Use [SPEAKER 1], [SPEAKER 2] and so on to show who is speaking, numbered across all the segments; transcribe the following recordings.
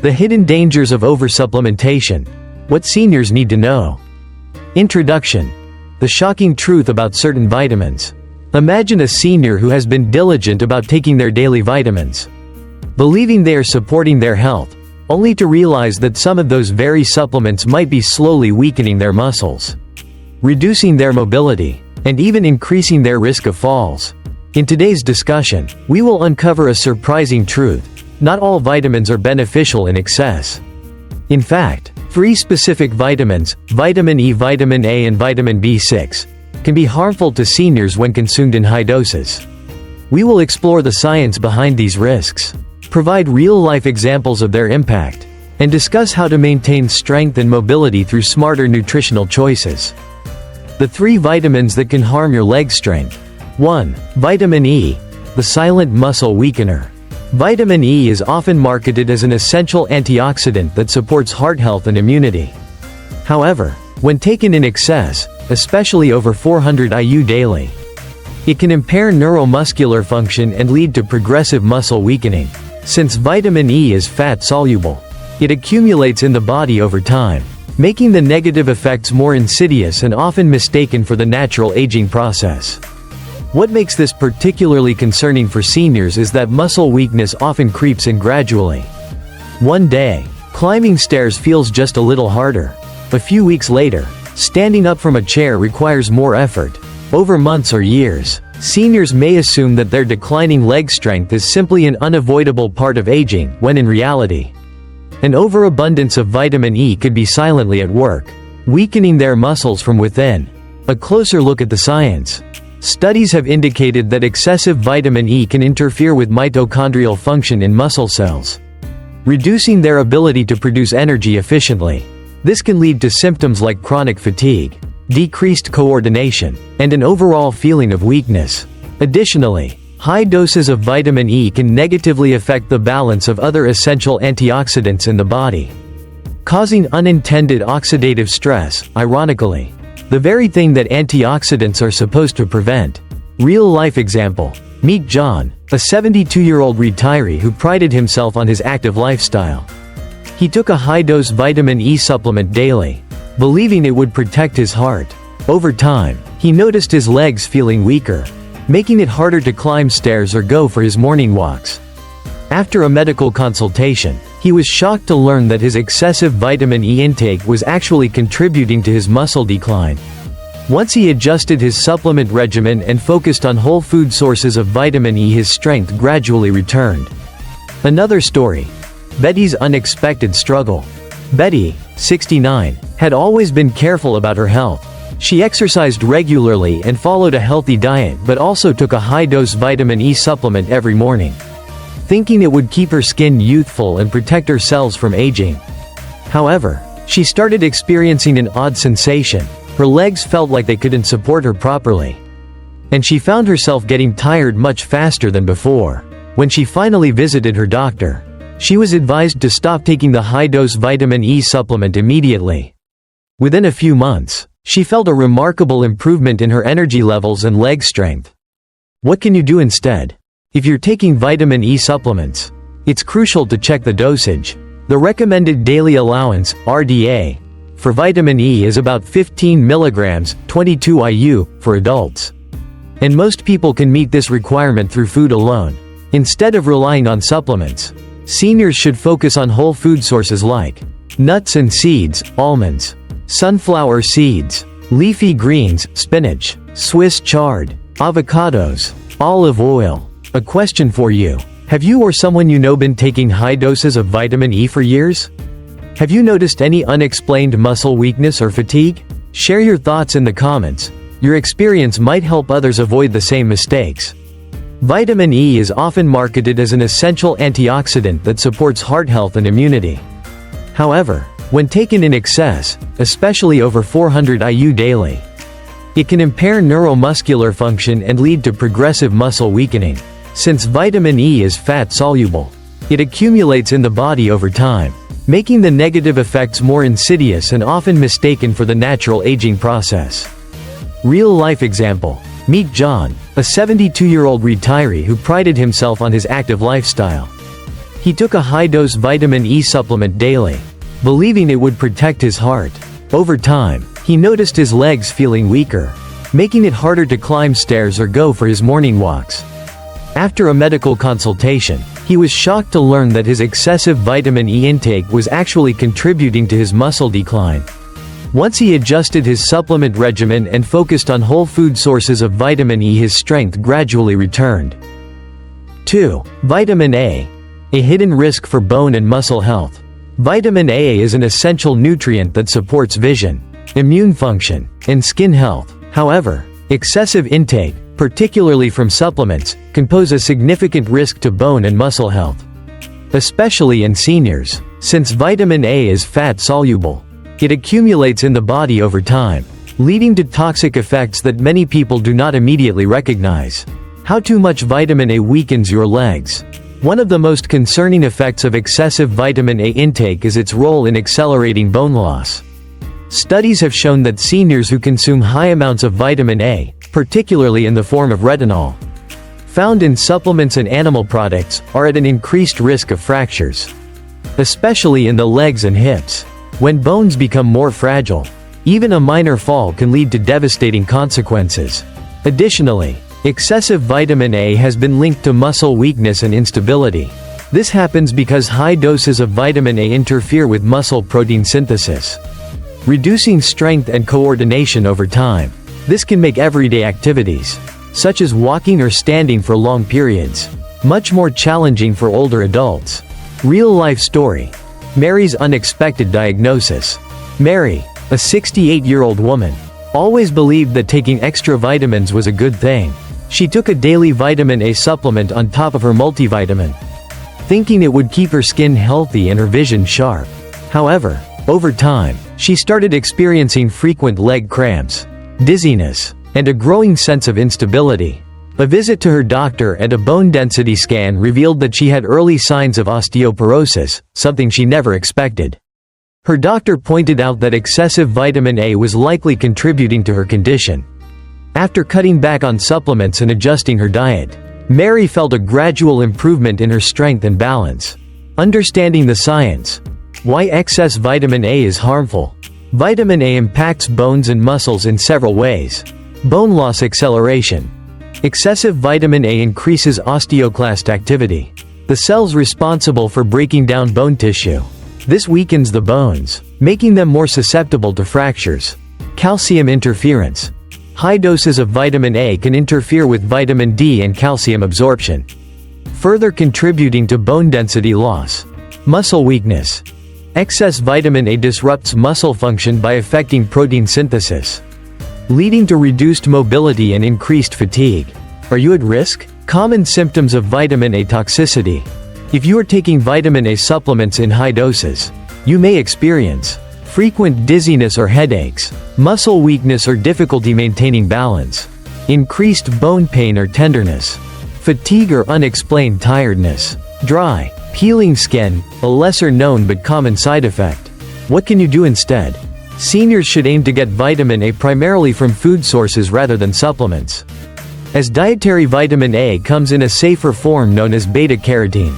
[SPEAKER 1] The hidden dangers of over-supplementation. What seniors need to know. Introduction. The shocking truth about certain vitamins. Imagine a senior who has been diligent about taking their daily vitamins, believing they are supporting their health, only to realize that some of those very supplements might be slowly weakening their muscles, reducing their mobility, and even increasing their risk of falls. In today's discussion, we will uncover a surprising truth. Not all vitamins are beneficial in excess. In fact, 3 specific vitamins, vitamin E, vitamin A, and vitamin B6, can be harmful to seniors when consumed in high doses. We will explore the science behind these risks, provide real-life examples of their impact, and discuss how to maintain strength and mobility through smarter nutritional choices. The 3 vitamins that can harm your leg strength. 1. Vitamin E, the silent muscle weakener. Vitamin E is often marketed as an essential antioxidant that supports heart health and immunity. However, when taken in excess, especially over 400 IU daily, it can impair neuromuscular function and lead to progressive muscle weakening. Since vitamin E is fat-soluble, it accumulates in the body over time, making the negative effects more insidious and often mistaken for the natural aging process. What makes this particularly concerning for seniors is that muscle weakness often creeps in gradually. One day, climbing stairs feels just a little harder. A few weeks later, standing up from a chair requires more effort. Over months or years, seniors may assume that their declining leg strength is simply an unavoidable part of aging, when in reality, an overabundance of vitamin E could be silently at work, weakening their muscles from within. A closer look at the science. Studies have indicated that excessive vitamin E can interfere with mitochondrial function in muscle cells, reducing their ability to produce energy efficiently. This can lead to symptoms like chronic fatigue, decreased coordination, and an overall feeling of weakness. Additionally, high doses of vitamin E can negatively affect the balance of other essential antioxidants in the body, causing unintended oxidative stress. Ironically, the very thing that antioxidants are supposed to prevent. Real-life example. Meet John, a 72-year-old retiree who prided himself on his active lifestyle. He took a high-dose vitamin E supplement daily, believing it would protect his heart. Over time, he noticed his legs feeling weaker, making it harder to climb stairs or go for his morning walks. After a medical consultation, he was shocked to learn that his excessive vitamin E intake was actually contributing to his muscle decline. Once he adjusted his supplement regimen and focused on whole food sources of vitamin E, his strength gradually returned. Another story. Betty's unexpected struggle. Betty, 69, had always been careful about her health. She exercised regularly and followed a healthy diet, but also took a high-dose vitamin E supplement every morning, thinking it would keep her skin youthful and protect her cells from aging. However, she started experiencing an odd sensation. Her legs felt like they couldn't support her properly, and she found herself getting tired much faster than before. When she finally visited her doctor, she was advised to stop taking the high-dose vitamin E supplement immediately. Within a few months, she felt a remarkable improvement in her energy levels and leg strength. What can you do instead? If you're taking vitamin E supplements, it's crucial to check the dosage. The recommended daily allowance, RDA, for vitamin E is about 15 mg, 22 IU, for adults. And most people can meet this requirement through food alone. Instead of relying on supplements, seniors should focus on whole food sources like nuts and seeds, almonds, sunflower seeds, leafy greens, spinach, Swiss chard, avocados, olive oil. A question for you. Have you or someone you know been taking high doses of vitamin E for years? Have you noticed any unexplained muscle weakness or fatigue? Share your thoughts in the comments. Your experience might help others avoid the same mistakes. Vitamin E is often marketed as an essential antioxidant that supports heart health and immunity. However, when taken in excess, especially over 400 IU daily, it can impair neuromuscular function and lead to progressive muscle weakening. Since vitamin E is fat-soluble, it accumulates in the body over time, making the negative effects more insidious and often mistaken for the natural aging process. Real-life example. Meet John, a 72-year-old retiree who prided himself on his active lifestyle. He He took a high-dose vitamin E supplement daily, believing it would protect his heart. Over time, he noticed his legs feeling weaker, making it harder to climb stairs or go for his morning walks. After a medical consultation, he was shocked to learn that his excessive vitamin E intake was actually contributing to his muscle decline. Once he adjusted his supplement regimen and focused on whole food sources of vitamin E, his strength gradually returned. 2. Vitamin A. A hidden risk for bone and muscle health. Vitamin A is an essential nutrient that supports vision, immune function, and skin health. However, excessive intake, particularly from supplements, can pose a significant risk to bone and muscle health, especially in seniors. Since vitamin A is fat-soluble, it accumulates in the body over time, leading to toxic effects that many people do not immediately recognize. How too much vitamin A weakens your legs. One of the most concerning effects of excessive vitamin A intake is its role in accelerating bone loss. Studies have shown that seniors who consume high amounts of vitamin A, particularly in the form of retinol, found in supplements and animal products, are at an increased risk of fractures, especially in the legs and hips. When bones become more fragile, even a minor fall can lead to devastating consequences. Additionally, excessive vitamin A has been linked to muscle weakness and instability. This happens because high doses of vitamin A interfere with muscle protein synthesis, reducing strength and coordination over time. This can make everyday activities, such as walking or standing for long periods, much more challenging for older adults. Real-life story. Mary's unexpected diagnosis. Mary, a 68-year-old woman, always believed that taking extra vitamins was a good thing. She took a daily vitamin A supplement on top of her multivitamin, thinking it would keep her skin healthy and her vision sharp. However, over time, she started experiencing frequent leg cramps, dizziness, and a growing sense of instability. A visit to her doctor and a bone density scan revealed that she had early signs of osteoporosis, something she never expected. Her doctor pointed out that excessive vitamin A was likely contributing to her condition. After cutting back on supplements and adjusting her diet, Mary felt a gradual improvement in her strength and balance. Understanding the science. Why excess vitamin A is harmful. Vitamin A impacts bones and muscles in several ways. Bone loss acceleration. Excessive vitamin A increases osteoclast activity, the cells responsible for breaking down bone tissue. This weakens the bones, making them more susceptible to fractures. Calcium interference. High doses of vitamin A can interfere with vitamin D and calcium absorption, further contributing to bone density loss. Muscle weakness. Excess vitamin A disrupts muscle function by affecting protein synthesis, leading to reduced mobility and increased fatigue. Are you at risk? Common symptoms of vitamin A toxicity. If you are taking vitamin A supplements in high doses, you may experience frequent dizziness or headaches, muscle weakness or difficulty maintaining balance, increased bone pain or tenderness, fatigue or unexplained tiredness, dry, peeling skin, a lesser known but common side effect. What can you do instead? Seniors should aim to get vitamin A primarily from food sources rather than supplements, as dietary vitamin A comes in a safer form known as beta-carotene.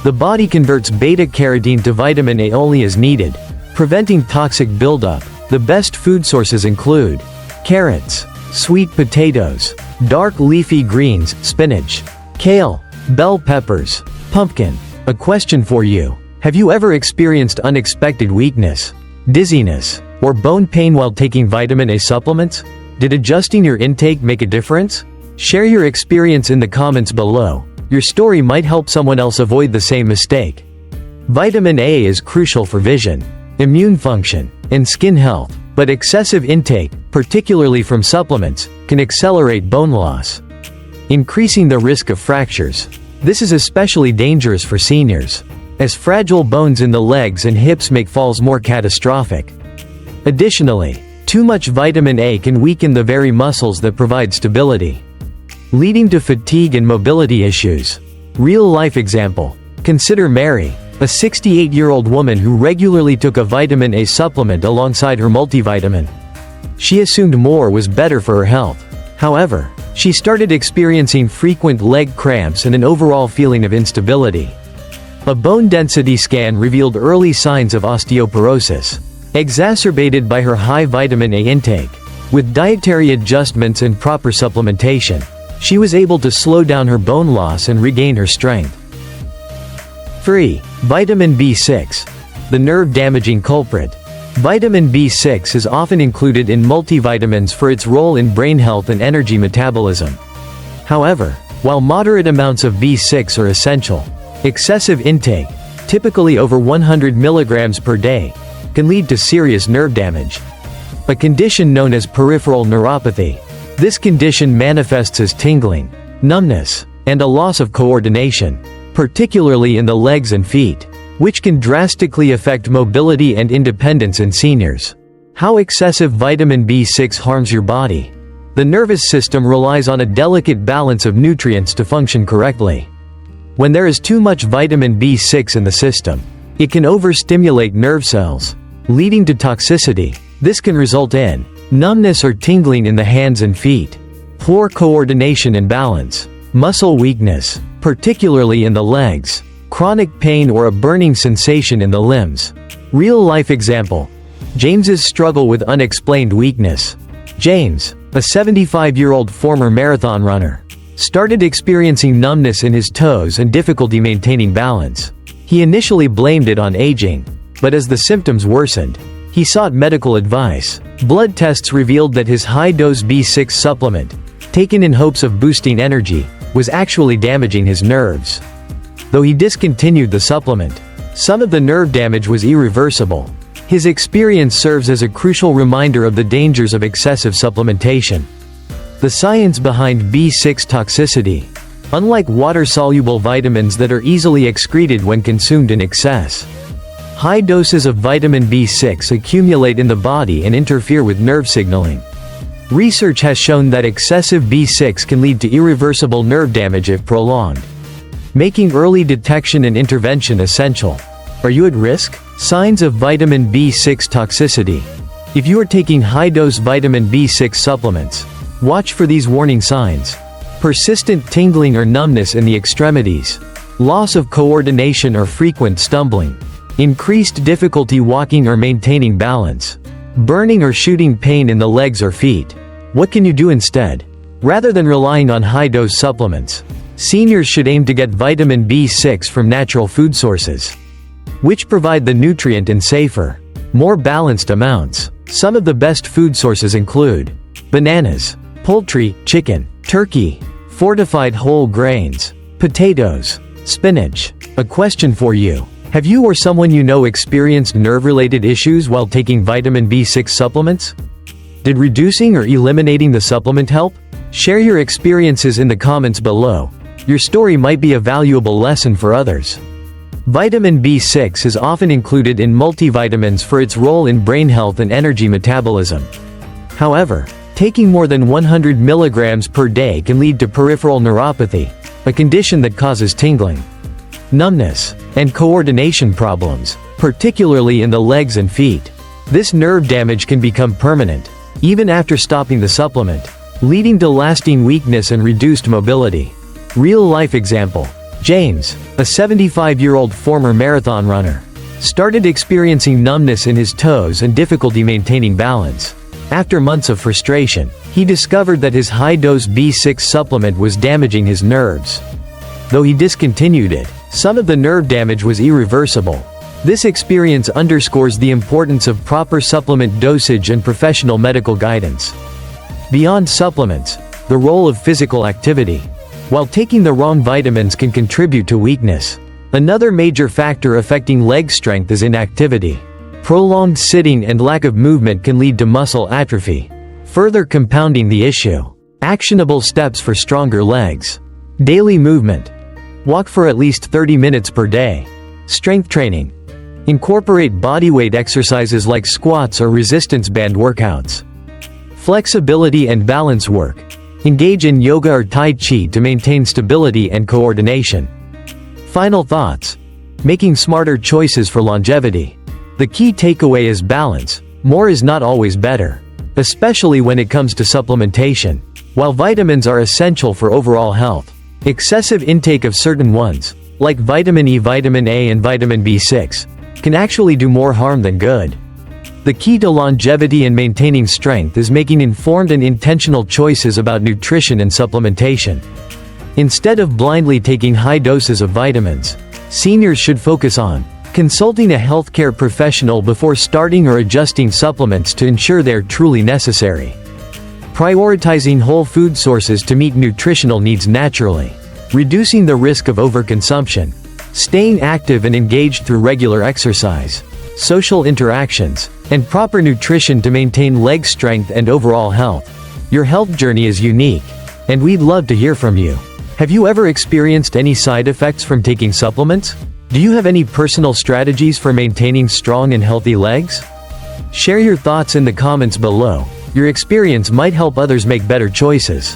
[SPEAKER 1] The body converts beta-carotene to vitamin A only as needed, preventing toxic buildup. The best food sources include carrots, sweet potatoes, dark leafy greens, spinach, kale, bell peppers, pumpkin. A question for you. Have you ever experienced unexpected weakness, dizziness, or bone pain while taking vitamin A supplements? Did adjusting your intake make a difference? Share your experience in the comments below. Your story might help someone else avoid the same mistake. Vitamin A is crucial for vision, immune function, and skin health, but excessive intake, particularly from supplements, can accelerate bone loss, increasing the risk of fractures. This is especially dangerous for seniors, as fragile bones in the legs and hips make falls more catastrophic. Additionally, too much vitamin A can weaken the very muscles that provide stability, leading to fatigue and mobility issues. Real-life example. Consider Mary, a 68-year-old woman who regularly took a vitamin A supplement alongside her multivitamin. She assumed more was better for her health. However, she started experiencing frequent leg cramps and an overall feeling of instability. A bone density scan revealed early signs of osteoporosis, exacerbated by her high vitamin A intake. With dietary adjustments and proper supplementation, she was able to slow down her bone loss and regain her strength. 3. Vitamin B6. The nerve-damaging culprit. Vitamin B6 is often included in multivitamins for its role in brain health and energy metabolism. However, while moderate amounts of B6 are essential, excessive intake, typically over 100 milligrams per day, can lead to serious nerve damage. A condition known as peripheral neuropathy. This condition manifests as tingling, numbness, and a loss of coordination, particularly in the legs and feet, which can drastically affect mobility and independence in seniors. How excessive vitamin B6 harms your body. The nervous system relies on a delicate balance of nutrients to function correctly. When there is too much vitamin B6 in the system, it can overstimulate nerve cells, leading to toxicity. This can result in numbness or tingling in the hands and feet, poor coordination and balance, muscle weakness, particularly in the legs, chronic pain or a burning sensation in the limbs. Real-life example. James's struggle with unexplained weakness. James, a 75-year-old former marathon runner, started experiencing numbness in his toes and difficulty maintaining balance. He initially blamed it on aging, but as the symptoms worsened, he sought medical advice. Blood tests revealed that his high-dose B6 supplement, taken in hopes of boosting energy, was actually damaging his nerves. Though he discontinued the supplement, some of the nerve damage was irreversible. His experience serves as a crucial reminder of the dangers of excessive supplementation. The science behind B6 toxicity. Unlike water-soluble vitamins that are easily excreted when consumed in excess, high doses of vitamin B6 accumulate in the body and interfere with nerve signaling. Research has shown that excessive B6 can lead to irreversible nerve damage if prolonged, making early detection and intervention essential. Are you at risk? Signs of vitamin B6 toxicity. If you are taking high-dose vitamin B6 supplements, watch for these warning signs. Persistent tingling or numbness in the extremities, loss of coordination or frequent stumbling, increased difficulty walking or maintaining balance, burning or shooting pain in the legs or feet. What can you do instead? Rather than relying on high-dose supplements, seniors should aim to get vitamin B6 from natural food sources, which provide the nutrient in safer, more balanced amounts. Some of the best food sources include bananas, poultry, chicken, turkey, fortified whole grains, potatoes, spinach. A question for you. Have you or someone you know experienced nerve-related issues while taking vitamin B6 supplements? Did reducing or eliminating the supplement help? Share your experiences in the comments below. Your story might be a valuable lesson for others. Vitamin B6 is often included in multivitamins for its role in brain health and energy metabolism. However, taking more than 100 milligrams per day can lead to peripheral neuropathy, a condition that causes tingling, numbness, and coordination problems, particularly in the legs and feet. This nerve damage can become permanent, even after stopping the supplement, leading to lasting weakness and reduced mobility. Real-life example. James, a 75-year-old former marathon runner, started experiencing numbness in his toes and difficulty maintaining balance. After months of frustration, he discovered that his high-dose B6 supplement was damaging his nerves. Though he discontinued it, some of the nerve damage was irreversible. This experience underscores the importance of proper supplement dosage and professional medical guidance. Beyond supplements, the role of physical activity. While taking the wrong vitamins can contribute to weakness, another major factor affecting leg strength is inactivity. Prolonged sitting and lack of movement can lead to muscle atrophy, further compounding the issue. Actionable steps for stronger legs. Daily movement. Walk for at least 30 minutes per day. Strength training. Incorporate bodyweight exercises like squats or resistance band workouts. Flexibility and balance work. Engage in yoga or tai chi to maintain stability and coordination. Final thoughts. Making smarter choices for longevity. The key takeaway is balance. More is not always better, especially when it comes to supplementation. While vitamins are essential for overall health, excessive intake of certain ones, like vitamin E, vitamin A and vitamin B6, can actually do more harm than good. The key to longevity and maintaining strength is making informed and intentional choices about nutrition and supplementation. Instead of blindly taking high doses of vitamins, seniors should focus on consulting a healthcare professional before starting or adjusting supplements to ensure they are truly necessary. Prioritizing whole food sources to meet nutritional needs naturally. Reducing the risk of overconsumption. Staying active and engaged through regular exercise, social interactions, and proper nutrition to maintain leg strength and overall health. Your health journey is unique, and we'd love to hear from you. Have you ever experienced any side effects from taking supplements? Do you have any personal strategies for maintaining strong and healthy legs? Share your thoughts in the comments below. Your experience might help others make better choices.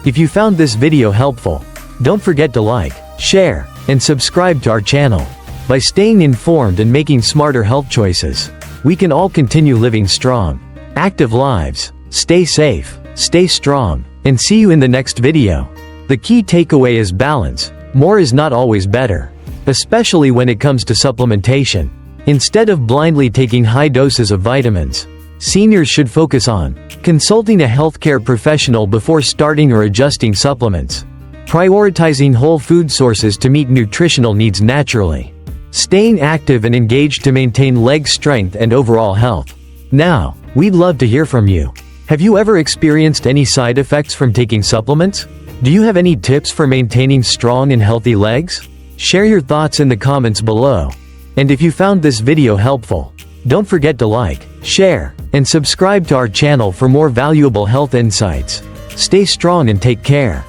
[SPEAKER 1] If you found this video helpful, don't forget to like, share, and subscribe to our channel. By staying informed and making smarter health choices, we can all continue living strong, active lives. Stay safe, stay strong, and see you in the next video. The key takeaway is balance. More is not always better, especially when it comes to supplementation. Instead of blindly taking high doses of vitamins, seniors should focus on consulting a healthcare professional before starting or adjusting supplements. Prioritizing whole food sources to meet nutritional needs naturally. Staying active and engaged to maintain leg strength and overall health. Now, we'd love to hear from you. Have you ever experienced any side effects from taking supplements? Do you have any tips for maintaining strong and healthy legs? Share your thoughts in the comments below. And if you found this video helpful, don't forget to like, share, and subscribe to our channel for more valuable health insights. Stay strong and take care.